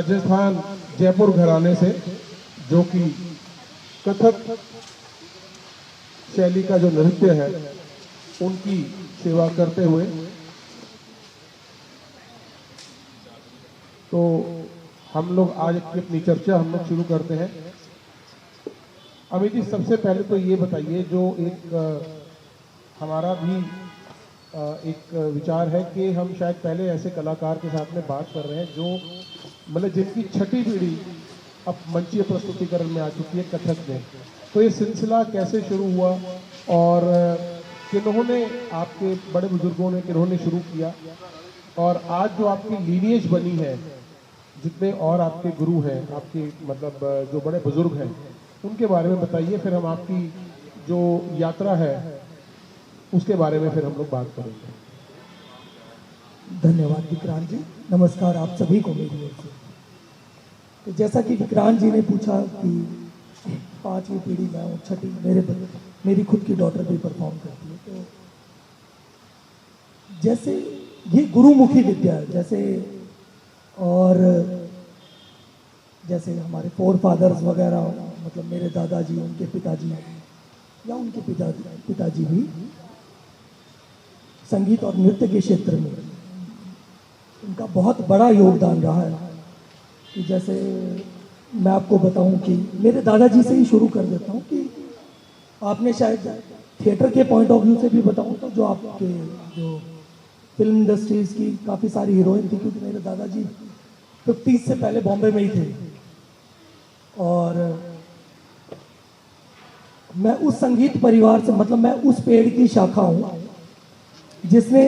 राजस्थान जयपुर घराने से, जो कि कथक शैली का जो नृत्य है उनकी सेवा करते हुए, तो हम लोग आज की अपनी चर्चा हम लोग शुरू करते हैं। अमित जी, सबसे पहले तो ये बताइए, जो एक हमारा भी एक विचार है कि हम शायद पहले ऐसे कलाकार के साथ में बात कर रहे हैं जो मतलब जिनकी छठी पीढ़ी अब मंचीय प्रस्तुतिकरण में आ चुकी है कथक में। तो ये सिलसिला कैसे शुरू हुआ और किन्होंने, आपके बड़े बुजुर्गों ने किन्होंने शुरू किया, और आज जो आपकी लीनिएज बनी है, जितने और आपके गुरु हैं, आपके मतलब जो बड़े बुजुर्ग हैं, उनके बारे में बताइए। फिर हम आपकी जो यात्रा है उसके बारे में फिर हम लोग बात करेंगे। धन्यवाद विक्रांत जी। नमस्कार आप सभी को मेरी ओर से। तो जैसा कि विक्रांत जी ने पूछा कि पांचवी पीढ़ी मैं हूँ, छठी मेरी खुद की डॉटर भी परफॉर्म करती है। तो जैसे ये गुरुमुखी विद्या है, जैसे हमारे फोर फादर्स वगैरह, मतलब मेरे दादाजी, उनके पिताजी या उनके पिताजी भी संगीत और नृत्य के क्षेत्र में उनका बहुत बड़ा योगदान रहा है। कि जैसे मैं आपको बताऊं कि मेरे दादाजी से ही शुरू कर देता हूं कि आपने शायद थिएटर के पॉइंट ऑफ व्यू से भी बताऊं तो जो फिल्म इंडस्ट्रीज की काफ़ी सारी हीरोइन थी, क्योंकि मेरे दादाजी 50 से पहले बॉम्बे में ही थे। और मैं उस संगीत परिवार से, मतलब मैं उस पेड़ की शाखा हूं जिसने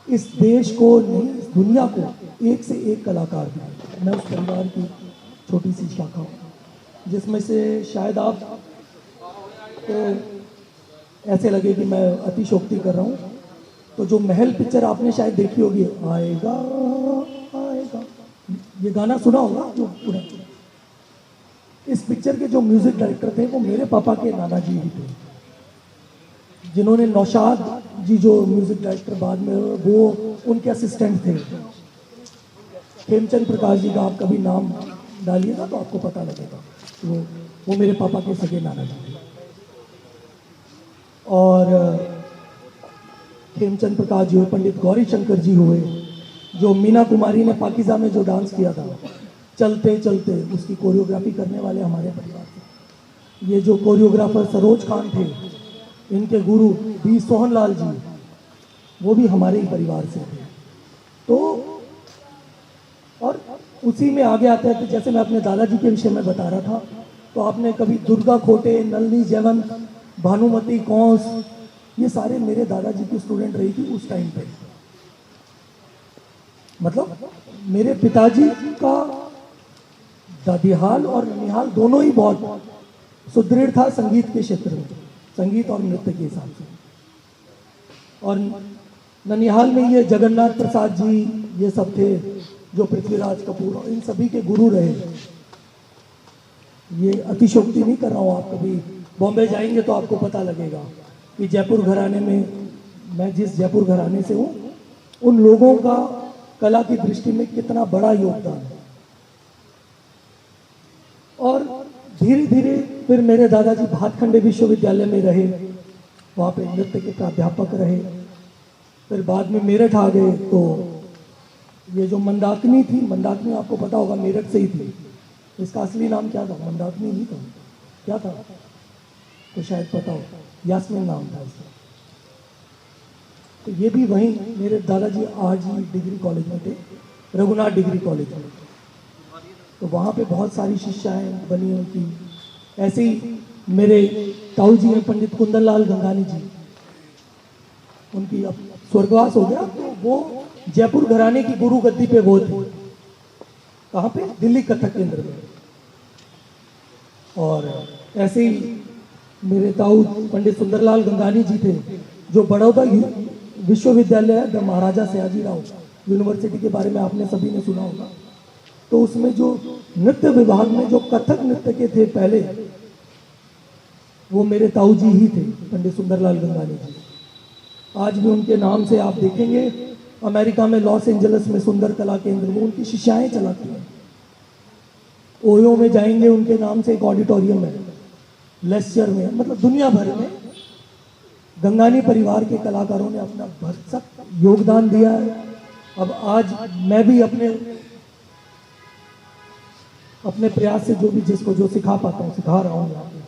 इस देश को नहीं, इस दुनिया को एक से एक कलाकार दिए। मैं उस परिवार की छोटी सी शाखा हूं, जिसमें से शायद आप तो ऐसे लगे कि मैं अतिशोक्ति कर रहा हूं, तो जो महल पिक्चर आपने शायद देखी होगी, आएगा आएगा, ये गाना सुना होगा जो पूरा, इस पिक्चर के जो म्यूजिक डायरेक्टर थे वो मेरे पापा के नाना जी ही थे, जिन्होंने नौशाद जी जो म्यूजिक डायरेक्टर बाद में वो उनके असिस्टेंट थे। खेमचंद प्रकाश जी का आप कभी नाम डालिएगा तो आपको पता लगेगा, वो मेरे पापा के सगे नाना जी थे। और खेमचंद प्रकाश जी हुए, पंडित गौरी शंकर जी हुए, जो मीना कुमारी ने पाकिज़ा में जो डांस किया था चलते चलते, उसकी कोरियोग्राफी करने वाले हमारे परिवार थे। ये जो कोरियोग्राफर सरोज खान थे, इनके गुरु बी सोहनलाल जी, वो भी हमारे ही परिवार से थे। तो और उसी में आगे आते हैं, जैसे मैं अपने दादाजी के विषय में बता रहा था, तो आपने कभी दुर्गा खोटे, नलनी जयवंत, भानुमति कौंस, ये सारे मेरे दादाजी की स्टूडेंट रही थी उस टाइम पे। मतलब मेरे पिताजी का दादिहाल और ननिहाल दोनों ही बहुत सुदृढ़ था संगीत के क्षेत्र में, संगीत और नृत्य के हिसाब से। और ननिहाल में ये जगन्नाथ प्रसाद जी, ये सब थे जो पृथ्वीराज कपूर और इन सभी के गुरु रहे। ये अतिशोक्ति नहीं कर रहा हूँ, आप कभी बॉम्बे जाएंगे तो आपको पता लगेगा कि जयपुर घराने में, मैं जिस जयपुर घराने से हूँ, उन लोगों का कला की दृष्टि में कितना बड़ा योगदान है। और धीरे धीरे फिर मेरे दादाजी भातखंडे विश्वविद्यालय में रहे, वहाँ पे नृत्य के प्राध्यापक रहे। फिर बाद में मेरठ आ गए, तो ये जो मंदाकिनी थी, मंदाकिनी आपको पता होगा मेरठ से ही थी। इसका असली नाम क्या था? मंदाकिनी नहीं था, क्या था तो शायद पता हो, यास्मीन नाम था इसका। तो ये भी वहीं मेरे दादाजी RG डिग्री कॉलेज में थे, रघुनाथ डिग्री कॉलेज में। तो वहाँ पे बहुत सारी शिष्याएँ बनी उनकी। ऐसे ही मेरे ताऊ जी हैं पंडित कुंदनलाल गंगानी जी, उनकी अब स्वर्गवास हो गया, तो वो जयपुर घराने की गुरु गद्दी पे वो थे। कहाँ पे? दिल्ली कथक केंद्र में। और ऐसे ही मेरे ताऊ पंडित सुंदरलाल गंगानी जी थे, जो बड़ौदा विश्वविद्यालय द महाराजा सयाजीराव यूनिवर्सिटी के बारे में आपने सभी ने सुना होगा। तो उसमें जो नृत्य विभाग में जो कथक नृत्य के थे पहले, वो मेरे ताऊ जी ही थे, पंडित सुंदरलाल गंगानी जी। आज भी उनके नाम से आप देखेंगे अमेरिका में लॉस एंजलिस में सुंदर कला केंद्र, वो उनकी शिष्याएं चलाती हैं। ओयो में जाएंगे, उनके नाम से एक ऑडिटोरियम है, लेस्चर में, मतलब दुनिया भर में गंगानी परिवार के कलाकारों ने अपना भरसक योगदान दिया है। अब आज मैं भी अपने प्रयास से जो भी जिसको जो सिखा पाता हूँ सिखा रहा हूँ यहाँ पे।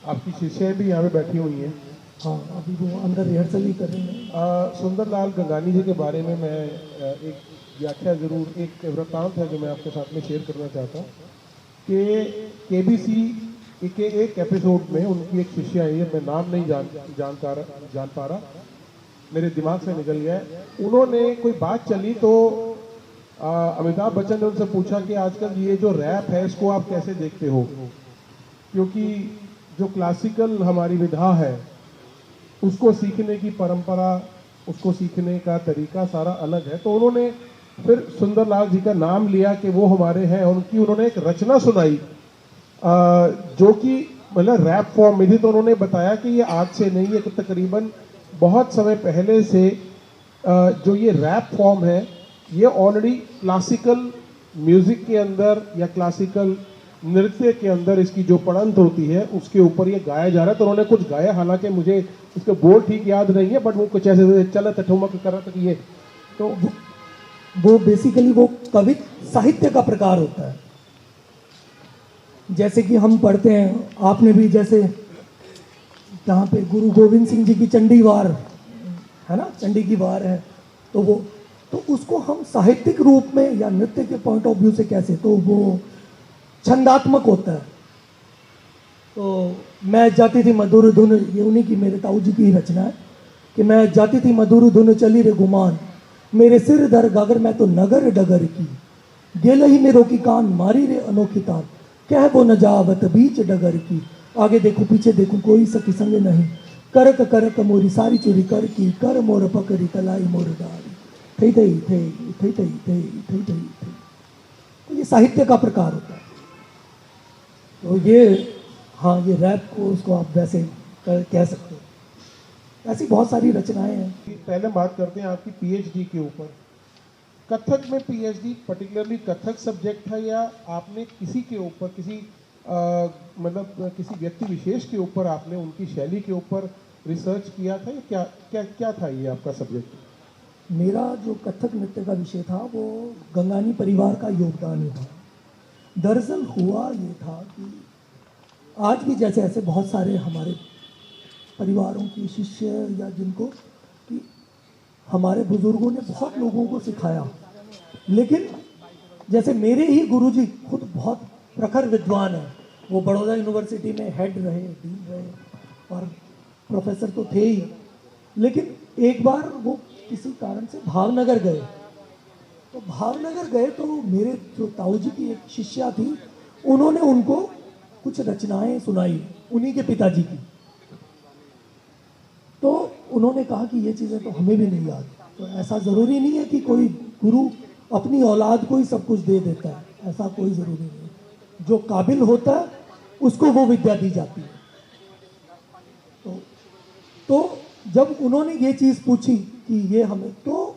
आपकी शिष्याएं भी यहाँ पे बैठी हुई हैं। हाँ, अभी वो अंदर रिहर्सल ही कर रही हैं। सुंदरलाल गंगानी जी के बारे में मैं एक व्याख्या जरूर, एक वृत्तांत है जो मैं आपके साथ में शेयर करना चाहता हूँ कि केबीसी के एक एपिसोड में उनकी एक शिष्या आई है, मैं नाम नहीं जान पा रहा, मेरे दिमाग से निकल गया है। उन्होंने कोई बात चली तो अमिताभ बच्चन ने उनसे पूछा कि आजकल ये जो रैप है इसको आप कैसे देखते हो, क्योंकि जो क्लासिकल हमारी विधा है उसको सीखने की परंपरा, उसको सीखने का तरीका सारा अलग है। तो उन्होंने फिर सुंदरलाल जी का नाम लिया कि वो हमारे हैं, उन्होंने एक रचना सुनाई जो कि मतलब रैप फॉर्म में थी। तो उन्होंने बताया कि ये आज से नहीं है, तकरीबन बहुत समय पहले से जो ये रैप फॉर्म है ये ऑलरेडी क्लासिकल म्यूजिक के अंदर या क्लासिकल नृत्य के अंदर इसकी जो पढ़ंत होती है उसके ऊपर ये गाया जा रहा है। तो उन्होंने कुछ गाया, हालांकि मुझे इसके बोल ठीक याद नहीं है, बट वो कुछ ऐसे चल ठुमक कर रहा था कि ये तो वो बेसिकली वो कवित साहित्य का प्रकार होता है। जैसे कि हम पढ़ते हैं, आपने भी जैसे यहाँ पे गुरु गोविंद सिंह जी की चंडी वार है ना, चंडी की वार है, तो उसको हम साहित्यिक रूप में या नृत्य के पॉइंट ऑफ व्यू से कैसे, तो वो छंदात्मक होता है। तो मैं जाती थी मधुर धुन, ये उन्हीं की, मेरे ताऊ जी की ही रचना है कि मैं जाती थी मधुर धुन चली रे गुमान, मेरे सिर दर गागर मैं तो नगर डगर की, गेल ही मेरो की कान मारी रे अनोखी तान, कह वो न जावत बीच डगर की, आगे देखो पीछे देखो कोई सखी संग नहीं, करक करक मोरी सारी चोरी कर की, कर मोर पकड़ी कलाई मोर डारी, थई थई थई थई थई थई थई थई थई। तो ये साहित्य का प्रकार होता है। तो ये, हाँ, ये रैप को उसको आप वैसे कह सकते हो। ऐसी बहुत सारी रचनाएं हैं। पहले बात करते हैं आपकी पीएचडी के ऊपर। कथक में पीएचडी पर्टिकुलरली कथक सब्जेक्ट है या आपने किसी के ऊपर, किसी मतलब किसी व्यक्ति विशेष के ऊपर आपने उनकी शैली के ऊपर रिसर्च किया था, या क्या क्या क्या था ये आपका सब्जेक्ट? मेरा जो कथक नृत्य का विषय था वो गंगानी परिवार का योगदान ही था। दरअसल हुआ ये था कि आज भी जैसे ऐसे बहुत सारे हमारे परिवारों के शिष्य या जिनको कि हमारे बुजुर्गों ने बहुत लोगों को सिखाया, लेकिन जैसे मेरे ही गुरुजी खुद बहुत प्रखर विद्वान हैं, वो बड़ौदा यूनिवर्सिटी में हेड रहे, डीन रहे और प्रोफेसर तो थे ही, लेकिन एक बार वो किसी कारण से भावनगर गए। तो भावनगर गए तो मेरे जो ताऊ जी की एक शिष्या थी, उन्होंने उनको कुछ रचनाएं सुनाई, उन्हीं के पिताजी की। तो उन्होंने कहा कि ये चीज़ें तो हमें भी नहीं याद। तो ऐसा ज़रूरी नहीं है कि कोई गुरु अपनी औलाद को ही सब कुछ दे देता है, ऐसा कोई ज़रूरी नहीं है। जो काबिल होता है उसको वो विद्या दी जाती है। तो जब उन्होंने ये चीज़ पूछी कि ये हमें, तो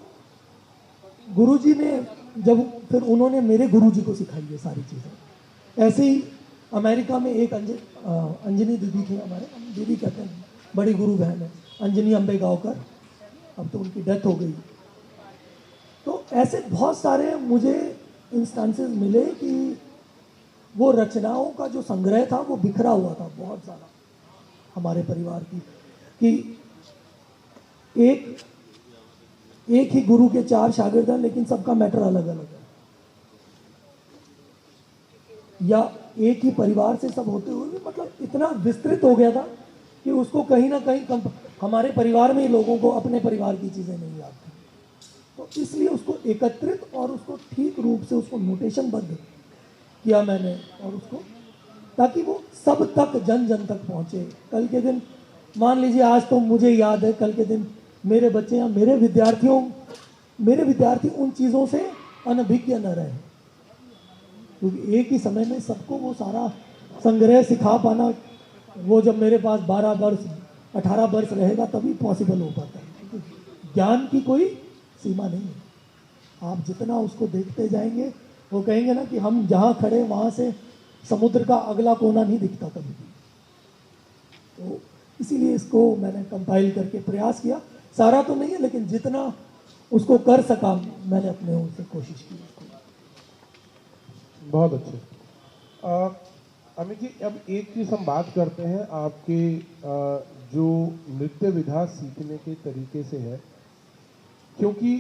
गुरुजी ने जब फिर उन्होंने मेरे गुरुजी को सिखाई ये सारी चीज़ें। ऐसे ही अमेरिका में एक अंजनी दीदी थी, हमारे दीदी कहते हैं, बड़ी गुरु बहन है, अंजनी अंबेगांवकर, अब तो उनकी डेथ हो गई। तो ऐसे बहुत सारे मुझे इंस्टांसेस मिले कि वो रचनाओं का जो संग्रह था वो बिखरा हुआ था बहुत ज़्यादा हमारे परिवार की, कि एक ही गुरु के 4 शागिर्द हैं लेकिन सबका मैटर अलग अलग है, या एक ही परिवार से सब होते हुए भी मतलब इतना विस्तृत हो गया था कि उसको कहीं ना कहीं हमारे परिवार में ही लोगों को अपने परिवार की चीज़ें नहीं याद थी। तो इसलिए उसको एकत्रित और उसको ठीक रूप से उसको नोटेशनबद्ध किया मैंने, और उसको ताकि वो सब तक जन जन तक पहुँचे। कल के दिन मान लीजिए, आज तो मुझे याद है, कल के दिन मेरे बच्चे या मेरे विद्यार्थी उन चीज़ों से अनभिज्ञ न रहे, क्योंकि एक ही समय में सबको वो सारा संग्रह सिखा पाना, वो जब मेरे पास 12 वर्ष 18 वर्ष रहेगा तभी पॉसिबल हो पाता है। ज्ञान की कोई सीमा नहीं है, आप जितना उसको देखते जाएंगे वो कहेंगे ना कि हम जहाँ खड़े वहाँ से समुद्र का अगला कोना नहीं दिखता कभी भी। तो इसीलिए इसको मैंने कंपाइल करके प्रयास किया, सारा तो नहीं है लेकिन जितना उसको कर सका मैंने अपने ओर से कोशिश की उसको। बहुत अच्छे। अमित जी, अब एक चीज़ हम बात करते हैं आपके जो नृत्य विधा सीखने के तरीके से है, क्योंकि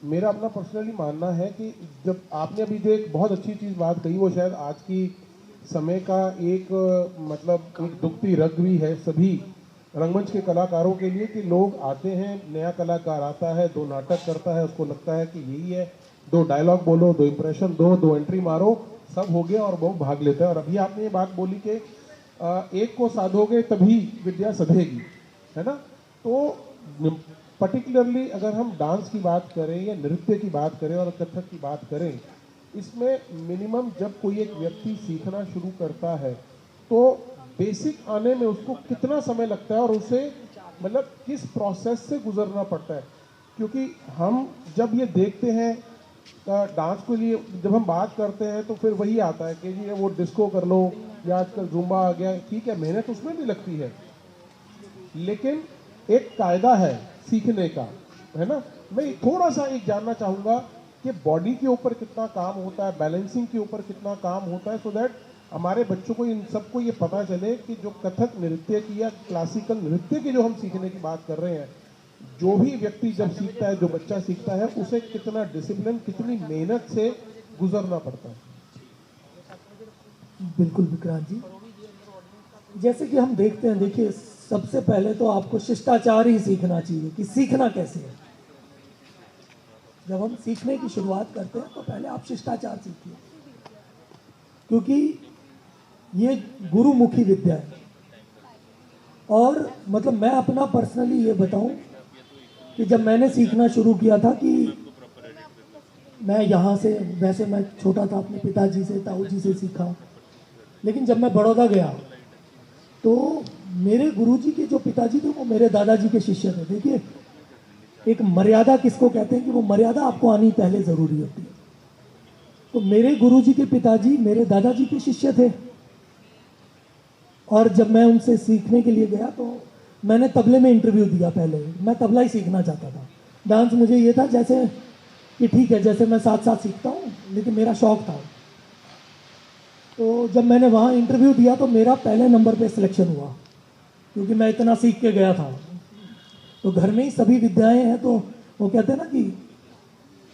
मेरा अपना पर्सनली मानना है कि जब आपने अभी जो एक बहुत अच्छी चीज़ बात कही, वो शायद आज की समय का एक मतलब एक दुखती रग भी है सभी रंगमंच के कलाकारों के लिए, कि लोग आते हैं, नया कलाकार आता है, 2 नाटक करता है, उसको लगता है कि यही है, 2 डायलॉग बोलो, 2 इम्प्रेशन दो, 2 एंट्री मारो, सब हो गया और वो भाग लेता है। और अभी आपने ये बात बोली कि एक को साधोगे तभी विद्या सधेगी, है ना? तो पर्टिकुलरली अगर हम डांस की बात करें या नृत्य की बात करें और कथक की बात करें, इसमें मिनिमम जब कोई एक व्यक्ति सीखना शुरू करता है तो बेसिक आने में उसको कितना समय लगता है और उसे मतलब किस प्रोसेस से गुजरना पड़ता है? क्योंकि हम जब ये देखते हैं डांस के लिए जब हम बात करते हैं तो फिर वही आता है कि जी वो डिस्को कर लो या आजकल जुम्बा आ गया, ठीक है, मेहनत उसमें भी लगती है, लेकिन एक कायदा है सीखने का, है ना? मैं थोड़ा सा एक जानना चाहूँगा कि बॉडी के ऊपर कितना काम होता है, बैलेंसिंग के ऊपर कितना काम होता है, सो दैट हमारे बच्चों को, इन सबको ये पता चले कि जो कथक नृत्य की या क्लासिकल नृत्य की जो हम सीखने की बात कर रहे हैं, जो भी व्यक्ति जब सीखता है, जो बच्चा सीखता है, उसे कितना डिसिप्लिन, कितनी मेहनत से गुजरना पड़ता है। बिल्कुल विक्रांत जी, जैसे कि हम देखते हैं, देखिए सबसे पहले तो आपको शिष्टाचार ही सीखना चाहिए कि सीखना कैसे है। जब हम सीखने की शुरुआत करते हैं तो पहले आप शिष्टाचार सीखिए, क्योंकि ये गुरुमुखी विद्या है। और मतलब मैं अपना पर्सनली ये बताऊं कि जब मैंने सीखना शुरू किया था कि मैं यहाँ से, वैसे मैं छोटा था, अपने पिताजी से, ताऊ जी से सीखा, लेकिन जब मैं बड़ौदा गया तो मेरे गुरुजी के जो पिताजी थे वो मेरे दादाजी के शिष्य थे। देखिए एक मर्यादा किसको कहते हैं कि वो मर्यादा आपको आनी पहले ज़रूरी होती है। तो मेरे गुरुजी के पिताजी मेरे दादाजी के शिष्य थे, और जब मैं उनसे सीखने के लिए गया तो मैंने तबले में इंटरव्यू दिया। पहले मैं तबला ही सीखना चाहता था, डांस मुझे ये था जैसे कि ठीक है, जैसे मैं साथ साथ सीखता हूँ, लेकिन मेरा शौक था। तो जब मैंने वहाँ इंटरव्यू दिया तो मेरा पहले नंबर पे सिलेक्शन हुआ, क्योंकि मैं इतना सीख के गया था। तो घर में ही सभी विद्याएं हैं, तो वो कहते हैं ना कि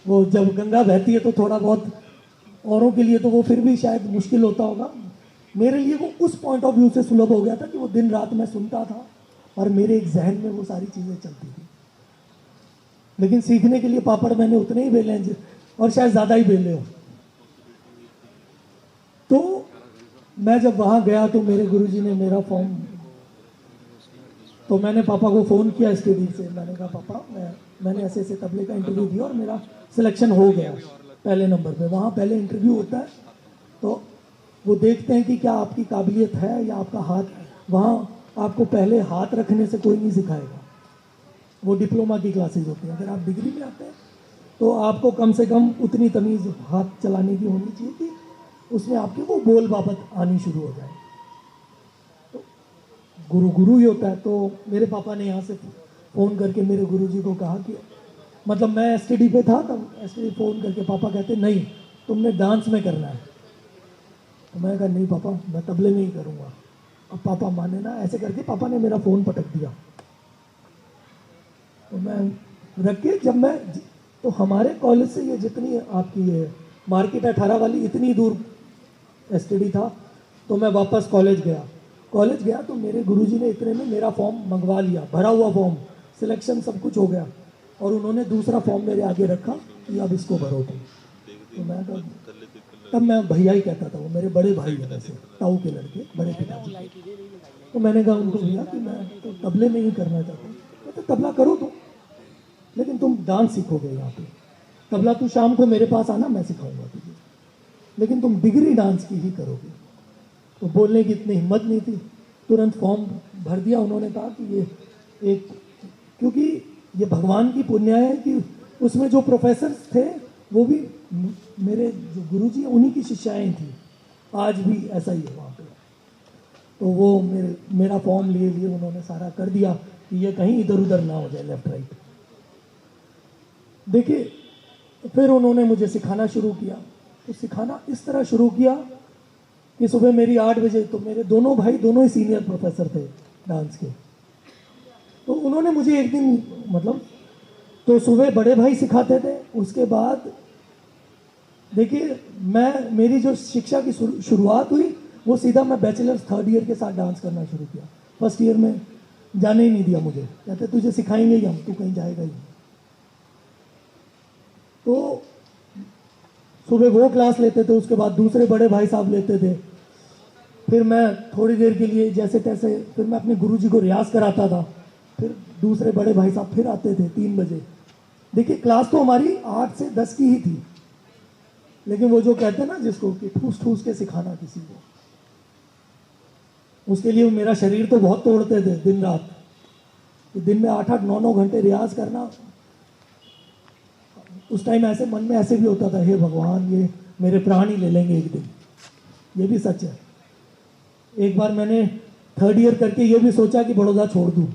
वो जब गंगा बहती है तो थोड़ा बहुत औरों के लिए तो वो फिर भी शायद मुश्किल होता होगा, मेरे लिए वो उस पॉइंट ऑफ व्यू से सुलभ हो गया था कि वो दिन रात मैं सुनता था और मेरे एक जहन में वो सारी चीज़ें चलती थी। लेकिन सीखने के लिए पापड़ मैंने उतने ही बेले हैं और शायद ज़्यादा ही बेले हो। तो मैं जब वहाँ गया तो मेरे गुरुजी ने मेरा फॉर्म, तो मैंने पापा को फ़ोन किया स्टडी से, मैंने कहा पापा मैंने ऐसे ऐसे तबले का इंटरव्यू दिया और मेरा सिलेक्शन हो गया पहले नंबर पे। वहाँ पहले इंटरव्यू होता है तो वो देखते हैं कि क्या आपकी काबिलियत है या आपका हाथ। वहाँ आपको पहले हाथ रखने से कोई नहीं सिखाएगा, वो डिप्लोमा की क्लासेज होती हैं। अगर आप डिग्री में आते हैं तो आपको कम से कम उतनी तमीज़ हाथ चलाने की होनी चाहिए कि उसमें आपके वो बोल बाबत आनी शुरू हो जाए। तो गुरु ही होता है। तो मेरे पापा ने यहाँ से फ़ोन करके मेरे गुरुजी को कहा कि मतलब मैं एसटीडी पे था तब, एसटीडी फ़ोन करके पापा कहते नहीं तुमने डांस में करना है। तो मैं कहा नहीं पापा मैं तबले में ही करूँगा। अब पापा माने ना, ऐसे करके पापा ने मेरा फ़ोन पटक दिया। तो मैं रख के जब मैं, तो हमारे कॉलेज से ये जितनी आपकी ये मार्केट 18 वाली इतनी दूर एसटीडी था, तो मैं वापस कॉलेज गया तो मेरे गुरुजी ने इतने में मेरा फॉर्म मंगवा लिया, भरा हुआ फॉर्म, सिलेक्शन सब कुछ हो गया, और उन्होंने दूसरा फॉर्म मेरे आगे रखा कि अब इसको भरो तुम। तो मैं तब मैं भैया ही कहता था, वो मेरे बड़े भाई हैं वैसे, ताऊ के लड़के, बड़े पिताजी। तो मैंने कहा उनको भैया कि मैं तो तबले में ही करना चाहता हूँ। तो तबला करो तुम, लेकिन तुम डांस सीखोगे यहाँ पे। तबला तू शाम को मेरे पास आना, मैं सिखाऊंगा तुझे, लेकिन तुम डिग्री डांस की ही करोगे। तो बोलने की इतनी हिम्मत नहीं थी, तुरंत फॉर्म भर दिया। उन्होंने कहा कि ये एक, क्योंकि ये भगवान की पुण्य है कि उसमें जो प्रोफेसर थे वो भी मेरे जो गुरुजी हैं उन्हीं की शिष्याएं थी, आज भी ऐसा ही है वहाँ पे। तो वो मेरा फॉर्म लिए लिए उन्होंने सारा कर दिया कि ये कहीं इधर उधर ना हो जाए, लेफ्ट राइट। देखिए, फिर उन्होंने मुझे सिखाना शुरू किया। तो सिखाना इस तरह शुरू किया कि सुबह मेरी 8 बजे, तो मेरे दोनों भाई दोनों ही सीनियर प्रोफेसर थे डांस के, तो उन्होंने मुझे एक दिन मतलब, तो सुबह बड़े भाई सिखाते थे, उसके बाद देखिए मेरी जो शिक्षा की शुरुआत हुई वो सीधा मैं बैचलर्स 3rd ईयर के साथ डांस करना शुरू किया। 1st ईयर में जाने ही नहीं दिया मुझे, कहते तुझे सिखाएंगे ही हम, तू कहीं जाएगा ही नहीं। तो सुबह वो क्लास लेते थे, उसके बाद दूसरे बड़े भाई साहब लेते थे, फिर मैं थोड़ी देर के लिए जैसे तैसे, फिर मैं अपने गुरुजी को रियाज कराता था, फिर दूसरे बड़े भाई साहब फिर आते थे 3 बजे। देखिए क्लास तो हमारी 8 से 10 की ही थी, लेकिन वो जो कहते हैं ना जिसको कि ठूस ठूस के सिखाना किसी को, उसके लिए मेरा शरीर तो बहुत तोड़ते थे दिन रात। दिन में 8-8 9-9 घंटे रियाज करना, उस टाइम ऐसे मन में ऐसे भी होता था, हे भगवान ये मेरे प्राण ही ले लेंगे एक दिन। ये भी सच है। एक बार मैंने 3rd ईयर करके ये भी सोचा कि बड़ौदा छोड़ दूँ,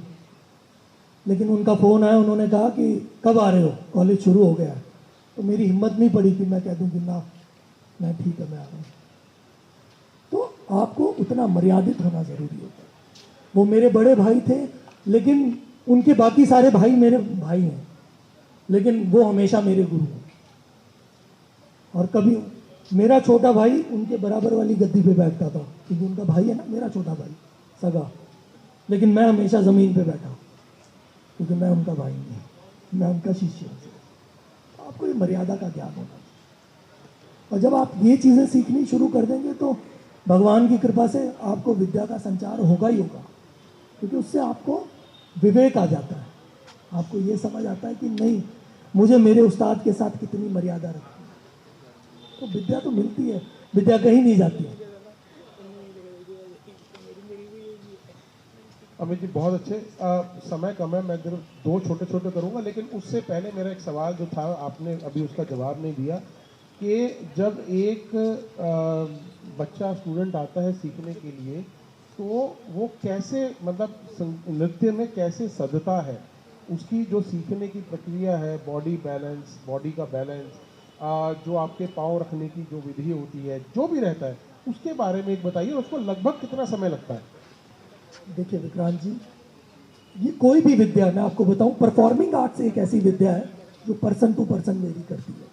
लेकिन उनका फ़ोन आया, उन्होंने कहा कि कब आ रहे हो, कॉलेज शुरू हो गया। तो मेरी हिम्मत नहीं पड़ी कि मैं कह दूँ कि ना मैं ठीक है मैं आ रहा हूँ। तो आपको उतना मर्यादित होना ज़रूरी होता है। वो मेरे बड़े भाई थे, लेकिन उनके बाकी सारे भाई मेरे भाई हैं, लेकिन वो हमेशा मेरे गुरु हैं। और कभी मेरा छोटा भाई उनके बराबर वाली गद्दी पे बैठता था, क्योंकि उनका भाई है ना मेरा छोटा भाई सगा, लेकिन मैं हमेशा ज़मीन पे बैठा, क्योंकि मैं उनका भाई नहीं, मैं उनका शिष्य हूँ। तो आपको ये मर्यादा का ज्ञान होना चाहिए। और जब आप ये चीज़ें सीखनी शुरू कर देंगे तो भगवान की कृपा से आपको विद्या का संचार होगा ही होगा, क्योंकि उससे आपको विवेक आ जाता है। आपको ये समझ आता है कि नहीं, मुझे मेरे उस्ताद के साथ कितनी मर्यादा रखनी है। तो विद्या तो मिलती है, विद्या कहीं नहीं जाती है। अमित जी बहुत अच्छे। समय कम है, मैं सिर्फ 2 छोटे छोटे करूंगा, लेकिन उससे पहले मेरा एक सवाल जो था आपने अभी उसका जवाब नहीं दिया, कि जब एक बच्चा स्टूडेंट आता है सीखने के लिए, तो वो कैसे मतलब नृत्य में कैसे सधता है, उसकी जो सीखने की प्रक्रिया है, बॉडी बैलेंस, बॉडी का बैलेंस, जो आपके पाँव रखने की जो विधि होती है, जो भी रहता है उसके बारे में एक बताइए। उसको लगभग कितना समय लगता है? देखिए विक्रांत जी, ये कोई भी विद्या, मैं आपको बताऊं, परफॉर्मिंग आर्ट्स एक ऐसी विद्या है जो पर्सन टू पर्सन वेरी करती है।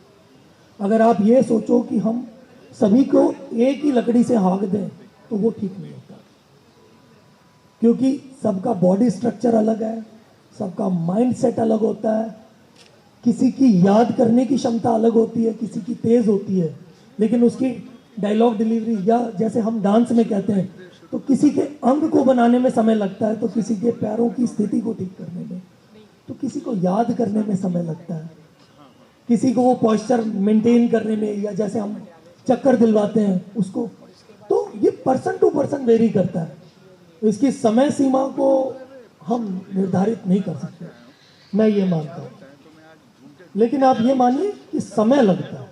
अगर आप ये सोचो कि हम सभी को एक ही लकड़ी से हाँक दें तो वो ठीक नहीं होता, क्योंकि सबका बॉडी स्ट्रक्चर अलग है, सबका माइंड सेट अलग होता है, किसी की याद करने की क्षमता अलग होती है, किसी की तेज होती है, लेकिन उसकी डायलॉग डिलीवरी, या जैसे हम डांस में कहते हैं, तो किसी के अंग को बनाने में समय लगता है, तो किसी के पैरों की स्थिति को ठीक करने में, तो किसी को याद करने में समय लगता है, किसी को वो पॉस्चर मेंटेन करने में, या जैसे हम चक्कर दिलवाते हैं उसको, तो ये पर्सन टू पर्सन वेरी करता है। तो इसकी समय सीमा को हम निर्धारित नहीं कर सकते, मैं ये मानता हूँ। लेकिन आप ये मानिए कि समय लगता है,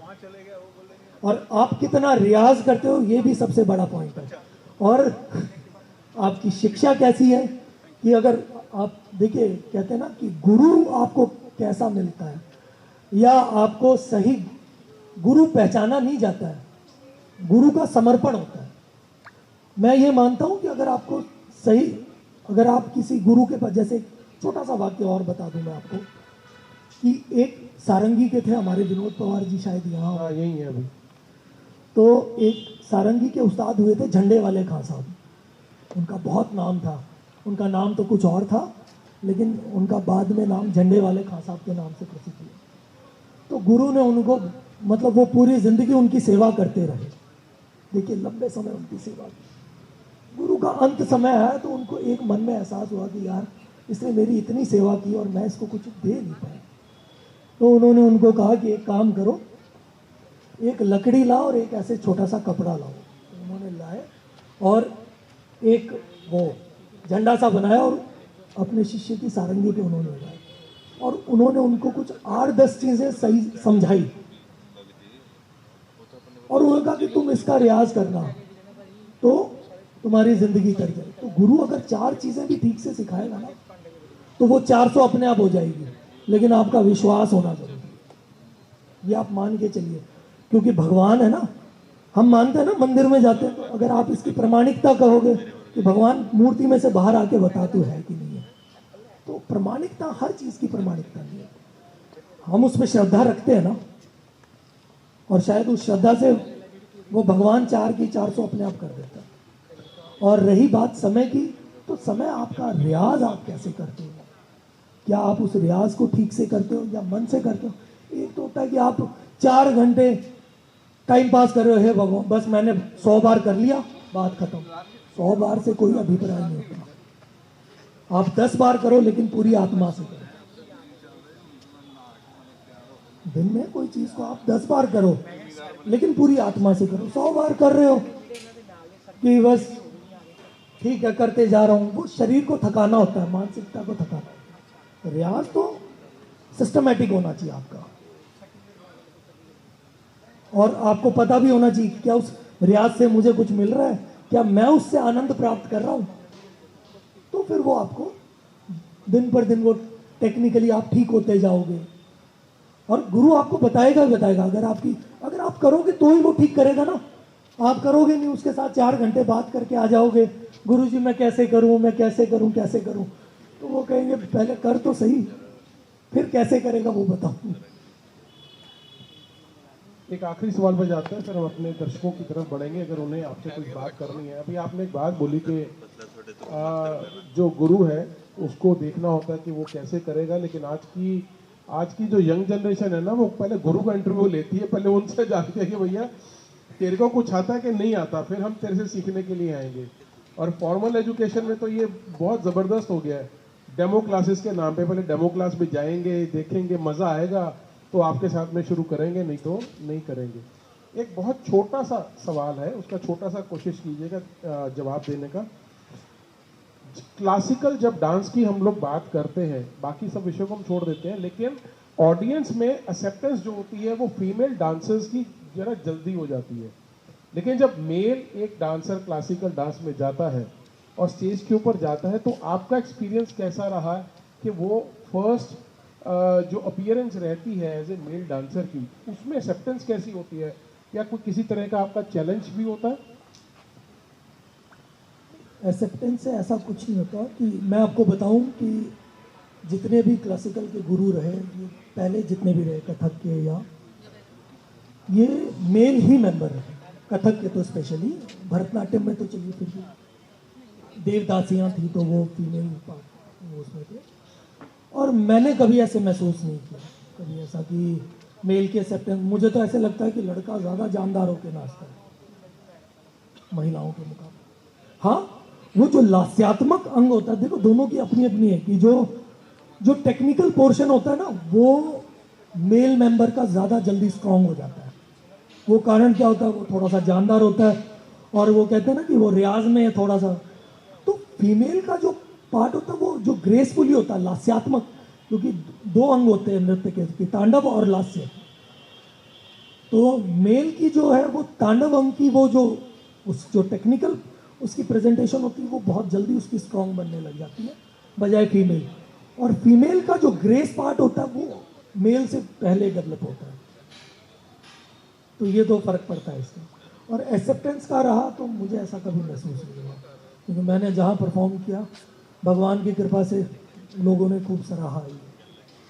और आप कितना रियाज करते हो ये भी सबसे बड़ा पॉइंट है। और आपकी शिक्षा कैसी है, कि अगर आप देखिए, कहते हैं ना कि गुरु आपको कैसा मिलता है, या आपको सही गुरु पहचाना नहीं जाता है, गुरु का समर्पण होता है। मैं ये मानता हूं कि अगर आपको सही, अगर आप किसी गुरु के पास, जैसे छोटा सा वाक्य और बता दूं मैं आपको, कि एक सारंगी के थे हमारे विनोद पवार जी, शायद यहाँ यही है अभी। तो एक सारंगी के उस्ताद हुए थे झंडे वाले खां साहब, उनका बहुत नाम था, उनका नाम तो कुछ और था, लेकिन उनका बाद में नाम झंडे वाले खां साहब के नाम से प्रसिद्ध हुआ। तो गुरु ने उनको, मतलब वो पूरी जिंदगी उनकी सेवा करते रहे। देखिए लंबे समय उनकी सेवा की, गुरु का अंत समय आया तो उनको एक मन में एहसास हुआ कि यार इसने मेरी इतनी सेवा की और मैं इसको कुछ दे नहीं पाया। तो उन्होंने उनको कहा कि एक काम करो, एक लकड़ी लाओ और एक ऐसे छोटा सा कपड़ा लाओ। तो उन्होंने लाए और एक वो झंडा सा बनाया और अपने शिष्य की सारंगी पे उन्होंने लगाया, और उन्होंने उनको कुछ 8-10 चीज़ें सही समझाई और उन्होंने कहा कि तुम इसका रियाज करना तो तुम्हारी जिंदगी तर जाए। तो गुरु अगर 4 चीजें भी ठीक से सिखाएगा ना तो वो 400 अपने आप हो जाएगी, लेकिन आपका विश्वास होना जरूरी है। ये आप मान के चलिए, क्योंकि भगवान है ना, हम मानते हैं ना मंदिर में जाते हैं, तो अगर आप इसकी प्रामाणिकता कहोगे कि भगवान मूर्ति में से बाहर आके बता तो है कि नहीं है, तो प्रामाणिकता, हर चीज की प्रामाणिकता नहीं है। हम उस पर श्रद्धा रखते हैं ना, और शायद उस श्रद्धा से वो भगवान 4 की 400 अपने आप कर देता है। और रही बात समय की, तो समय आपका रियाज आप कैसे करते हो, क्या आप उस रियाज को ठीक से करते हो या मन से करते हो। एक तो होता है कि आप 4 घंटे टाइम पास कर रहे हो, हे भगवान बस मैंने 100 बार कर लिया, बात खत्म। 100 बार से कोई अभिप्राय नहीं होता। आप 10 बार करो लेकिन पूरी आत्मा से करो। दिन में कोई चीज को आप 10 बार करो लेकिन पूरी आत्मा से करो। 100 बार कर रहे हो कि बस ठीक है करते जा रहा हूं, वो शरीर को थकाना होता है, मानसिकता को थकाना। रियाज तो सिस्टमैटिक होना चाहिए आपका, और आपको पता भी होना चाहिए कि क्या उस रियाज से मुझे कुछ मिल रहा है, क्या मैं उससे आनंद प्राप्त कर रहा हूं। तो फिर वो आपको दिन पर दिन वो टेक्निकली आप ठीक होते जाओगे, और गुरु आपको बताएगा ही बताएगा। अगर आप करोगे तो ही वो ठीक करेगा ना। आप करोगे नहीं, उसके साथ 4 घंटे बात करके आ जाओगे, गुरु जी मैं कैसे करूं, मैं कैसे करूं, कैसे करूं, तो वो कहेंगे पहले कर तो सही, फिर कैसे करेगा वो बताओ। एक आखिरी सवाल पर जाते हैं, फिर हम अपने दर्शकों की तरफ बढ़ेंगे अगर उन्हें आपसे कुछ बात करनी है। अभी आपने एक बात बोली कि जो गुरु है उसको देखना होता है कि वो कैसे करेगा, लेकिन आज की जो यंग जनरेशन है ना, वो पहले गुरु का इंटरव्यू लेती है, पहले उनसे जानती है कि भैया तेरे को कुछ आता है कि नहीं आता, फिर हम तेरे से सीखने के लिए आएंगे। और फॉर्मल एजुकेशन में तो ये बहुत ज़बरदस्त हो गया है। डेमो क्लासेस के नाम पे पहले डेमो क्लास में जाएंगे, देखेंगे, मज़ा आएगा तो आपके साथ में शुरू करेंगे, नहीं तो नहीं करेंगे। एक बहुत छोटा सा सवाल है, उसका छोटा सा कोशिश कीजिएगा जवाब देने का। क्लासिकल जब डांस की हम लोग बात करते हैं, बाकी सब विषयों को हम छोड़ देते हैं, लेकिन ऑडियंस में एक्सेप्टेंस जो होती है वो फीमेल डांसर्स की जरा जल्दी हो जाती है। लेकिन जब मेल एक डांसर क्लासिकल डांस में जाता है और स्टेज के ऊपर जाता है, तो आपका एक्सपीरियंस कैसा रहा कि वो फर्स्ट जो अपीयरेंस रहती है एज ए मेल डांसर की, उसमें एक्सेप्टेंस कैसी होती है? या कोई किसी तरह का आपका चैलेंज भी होता है? एक्सेप्टेंस से ऐसा कुछ नहीं होता। कि मैं आपको बताऊं कि जितने भी क्लासिकल के गुरु रहे, ये पहले जितने भी रहे कथक के, या ये मेल ही मेंबर रहे। कथक के तो स्पेशली, भरतनाट्यम में तो चलिए फिर भी देवदासियां थी तो वो फीमेल पार्ट वो उसमें थे। और मैंने कभी ऐसे महसूस नहीं किया, कभी ऐसा कि मेल के एक्सेप्टेंस। मुझे तो ऐसे लगता है कि लड़का ज़्यादा जानदार होकर नाचता है महिलाओं के मुकाबले। हाँ, वो जो लास्यात्मक अंग होता है, देखो दोनों की अपनी अपनी है, कि जो टेक्निकल पोर्शन होता है ना, वो मेल मेंबर का ज़्यादा जल्दी स्ट्रांग हो जाता है। वो कारण क्या होता है, वो थोड़ा सा जानदार होता है, और वो कहते हैं ना कि वो रियाज में थोड़ा सा। तो फीमेल का जो पार्ट होता है वो जो ग्रेसफुली होता है, लास्यात्मक, क्योंकि 2 अंग होते हैं नृत्य के, तांडव और लास्य। तो मेल की जो है वो तांडव अंग की, वो जो टेक्निकल उसकी प्रेजेंटेशन होती है, वो बहुत जल्दी उसकी स्ट्रांग बनने लग जाती है बजाय फीमेल। और फीमेल का जो ग्रेस पार्ट होता है वो मेल से पहले डेवलप होता है। तो ये 2 फर्क पड़ता है इसमें। और एक्सेप्टेंस का रहा तो मुझे ऐसा कभी महसूस नहीं हुआ, क्योंकि मैंने जहाँ परफॉर्म किया भगवान की कृपा से लोगों ने खूब सराहा है,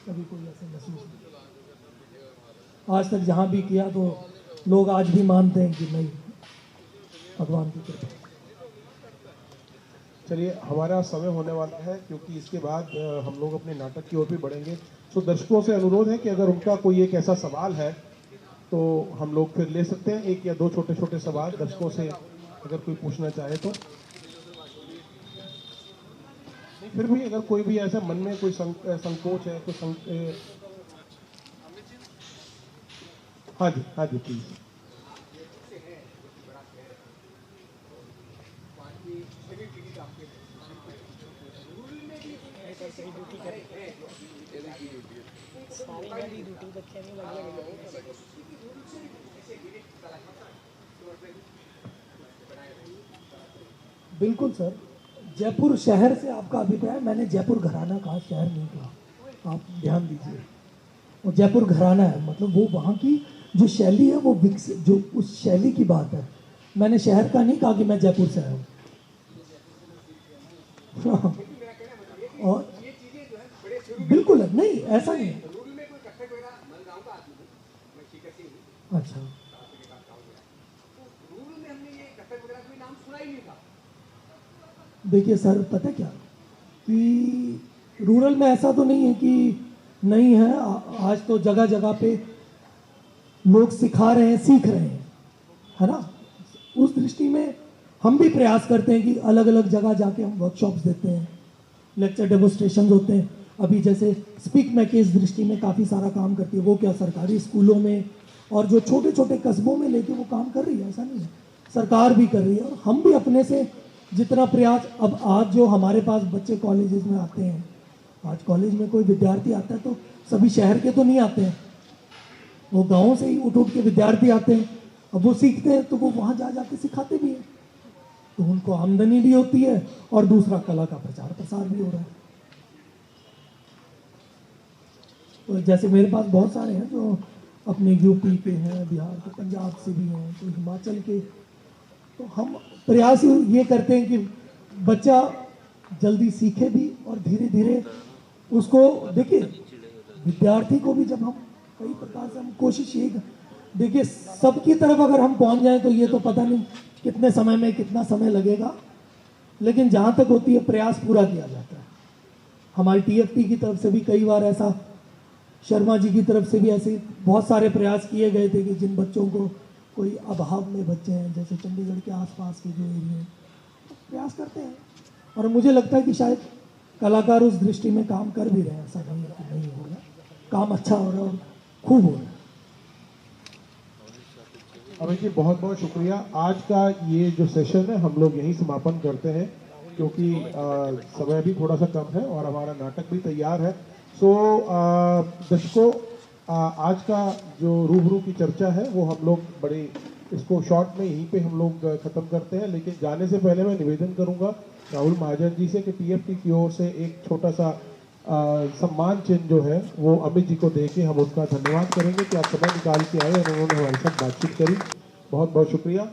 कभी कोई ऐसे महसूस नहीं। आज तक जहाँ भी किया तो लोग आज भी मानते हैं कि नहीं, भगवान की कृपा। चलिए, हमारा समय होने वाला है, क्योंकि इसके बाद हम लोग अपने नाटक की ओर भी बढ़ेंगे। तो दर्शकों से अनुरोध है कि अगर उनका कोई एक ऐसा सवाल है तो हम लोग फिर ले सकते हैं, 1 या 2 छोटे छोटे सवाल दर्शकों से अगर कोई पूछना चाहे तो। फिर भी अगर कोई भी ऐसा मन में कोई संकोच है, कोई हाँ जी, हाँ जी, प्लीज। सारी ड्यूटी बच्चे नहीं लगे। बिल्कुल सर, जयपुर शहर से आपका अभिप्राय, मैंने जयपुर घराना कहा, शहर नहीं कहा, आप ध्यान दीजिए। और जयपुर घराना है मतलब वो वहाँ की जो शैली है वो विकसित, जो उस शैली की बात है। मैंने शहर का नहीं कहा कि मैं जयपुर से आया हूँ। और बिल्कुल है, नहीं ऐसा नहीं है। अच्छा, देखिए सर, पता क्या कि रूरल में ऐसा तो नहीं है कि नहीं है, आज तो जगह जगह पे लोग सिखा रहे हैं, सीख रहे हैं, है ना। उस दृष्टि में हम भी प्रयास करते हैं कि अलग अलग जगह जाके हम वर्कशॉप्स देते हैं, लेक्चर डेमोस्ट्रेशन होते हैं। अभी जैसे स्पीक मैं के इस दृष्टि में काफ़ी सारा काम करती है, वो क्या सरकारी स्कूलों में और जो छोटे छोटे कस्बों में लेके वो काम कर रही है, ऐसा नहीं है, सरकार भी कर रही है। और हम भी अपने से जितना प्रयास, अब आज जो हमारे पास बच्चे कॉलेजेस में आते हैं, आज कॉलेज में कोई विद्यार्थी आता है तो सभी शहर के तो नहीं आते हैं, वो गाँव से ही उठ उठ के विद्यार्थी आते हैं। अब वो सीखते हैं तो वो वहाँ जा जाके सिखाते भी हैं, तो उनको आमदनी भी होती है और दूसरा कला का प्रचार प्रसार भी हो रहा है। तो जैसे मेरे पास बहुत सारे हैं जो अपने यूपी के हैं, बिहार के, पंजाब से भी हैं, तो हिमाचल के। तो हम प्रयास ये करते हैं कि बच्चा जल्दी सीखे भी और धीरे धीरे उसको, देखिए विद्यार्थी को भी जब हम कई प्रकार से हम कोशिश ये, देखिए सबकी तरफ अगर हम पहुंच जाएं तो ये तो पता नहीं कितने समय में कितना समय लगेगा, लेकिन जहाँ तक होती है प्रयास पूरा किया जाता है। हमारी टीएफपी की तरफ से भी कई बार ऐसा, शर्मा जी की तरफ से भी ऐसे बहुत सारे प्रयास किए गए थे कि जिन बच्चों को कोई अभाव में बच्चे हैं, जैसे चंडीगढ़ के आसपास के जो एरिया हैं, तो प्रयास करते हैं। और मुझे लगता है कि शायद कलाकार उस दृष्टि में काम कर भी रहे हैं, ऐसा नहीं हो रहा, काम अच्छा हो रहा है और खूब हो रहा है। अमित जी बहुत बहुत शुक्रिया। आज का ये जो सेशन है हम लोग यहीं समापन करते हैं, क्योंकि समय भी थोड़ा सा कम है और हमारा नाटक भी तैयार है। सो दर्शकों, आज का जो रूबरू की चर्चा है वो हम लोग बड़े इसको शॉर्ट में यहीं पे हम लोग ख़त्म करते हैं। लेकिन जाने से पहले मैं निवेदन करूंगा राहुल महाजन जी से कि टीएफटी की ओर से एक छोटा सा सम्मान चिन्ह जो है वो अमित जी को दे के हम उनका धन्यवाद करेंगे कि आप समय निकाल के आए और उन्होंने हमारे साथ बातचीत करी। बहुत बहुत शुक्रिया।